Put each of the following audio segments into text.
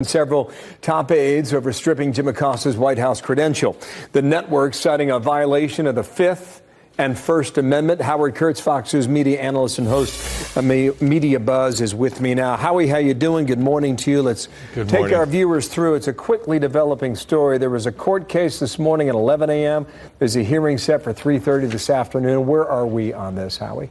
Several top aides over stripping Jim Acosta's White House credential. The network citing a violation of the Fifth and First Amendment. Howard Kurtz, Fox News media analyst and host of Media Buzz, is with me now. Howie, how you doing? Good morning to you. Let's take our viewers through. It's a quickly developing story. There was a court case this morning at 11 a.m. There's a hearing set for 3:30 this afternoon. Where are we on this, Howie?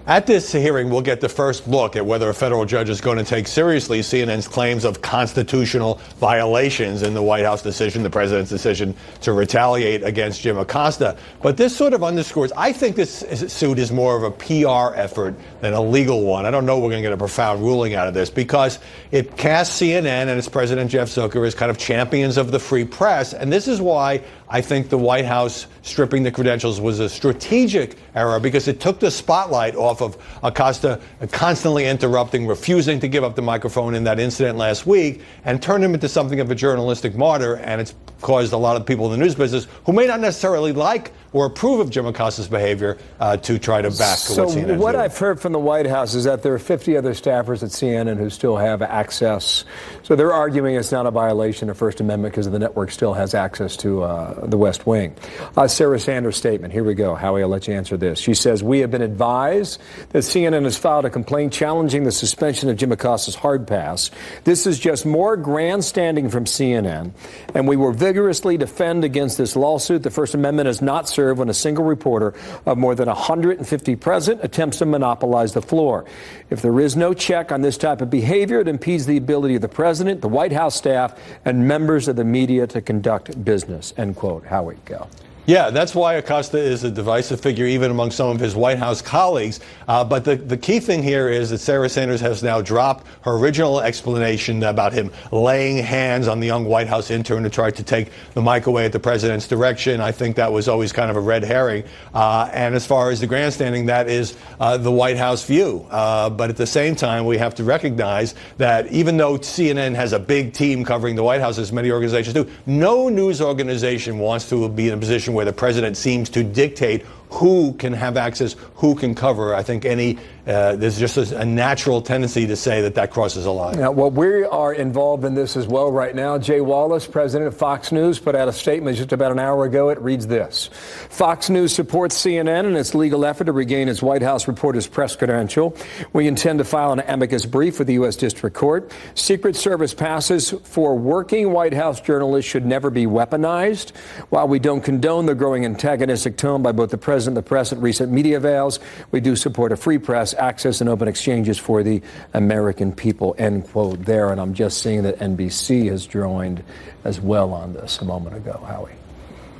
At this hearing, we'll get the first look at whether a federal judge is going to take seriously CNN's claims of constitutional violations in the White House decision, the president's decision to retaliate against Jim Acosta. But this sort of underscores, I think this suit is more of a PR effort than a legal one. I don't know we're going to get a profound ruling out of this because it casts CNN and its president, Jeff Zucker, as kind of champions of the free press. And this is why I think the White House stripping the credentials was a strategic error, because it took the spotlight off of Acosta constantly interrupting, refusing to give up the microphone in that incident last week, and turned him into something of a journalistic martyr. And it's caused a lot of people in the news business who may not necessarily like or approve of Jim Acosta's behavior to try to back what CNN So what I've heard from the White House is that there are 50 other staffers at CNN who still have access. So they're arguing it's not a violation of First Amendment because the network still has access to the West Wing. Sarah Sanders' statement. Here we go. Howie, I'll let you answer this. She says, "We have been advised that CNN has filed a complaint challenging the suspension of Jim Acosta's hard pass. This is just more grandstanding from CNN, and we will vigorously defend against this lawsuit. The First Amendment is not served when a single reporter of more than 150 present attempts to monopolize the floor. If there is no check on this type of behavior, it impedes the ability of the president, the White House staff, and members of the media to conduct business." End quote. Howie, go. Yeah, that's why Acosta is a divisive figure, even among some of his White House colleagues. But the key thing here is that Sarah Sanders has now dropped her original explanation about him laying hands on the young White House intern who tried to take the mic away at the president's direction. I think that was always kind of a red herring. And as far as the grandstanding, that is the White House view. But at the same time, we have to recognize that even though CNN has a big team covering the White House, as many organizations do, no news organization wants to be in a position where the president seems to dictate who can have access, who can cover. I think there's just a natural tendency to say that crosses a line. Now, well, we are involved in this as well right now. Jay Wallace, president of Fox News, put out a statement just about an hour ago. It reads this: "Fox News supports CNN in its legal effort to regain its White House reporter's press credential. We intend to file an amicus brief with the U.S. District Court. Secret Service passes for working White House journalists should never be weaponized. While we don't condone the growing antagonistic tone by both the president and the press at recent media vows, we do support a free press, access, and open exchanges for the American people." End quote there. And I'm just seeing that NBC has joined as well on this a moment ago. Howie.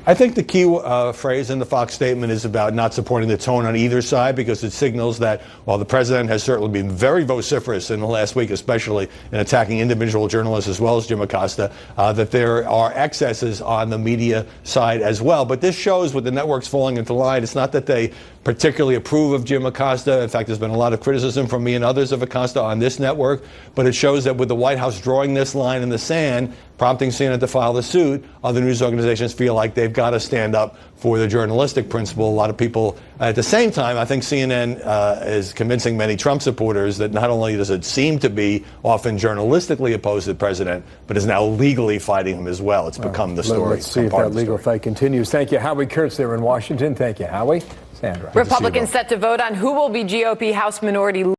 I think the key phrase in the Fox statement is about not supporting the tone on either side, because it signals that while the president has certainly been very vociferous in the last week, especially in attacking individual journalists as well as Jim Acosta, that there are excesses on the media side as well. But this shows with the networks falling into line, it's not that they particularly approve of Jim Acosta. In fact, there's been a lot of criticism from me and others of Acosta on this network. But it shows that with the White House drawing this line in the sand, prompting CNN to file the suit, other news organizations feel like they've got to stand up for the journalistic principle. A lot of people, at the same time, I think CNN is convincing many Trump supporters that not only does it seem to be often journalistically opposed to the president, but is now legally fighting him as well. It's become the story. Let's see if that legal fight continues. Thank you, Howie Kurtz there in Washington. Thank you, Howie. Sandra. Republicans set to vote on who will be GOP House Minority Leader.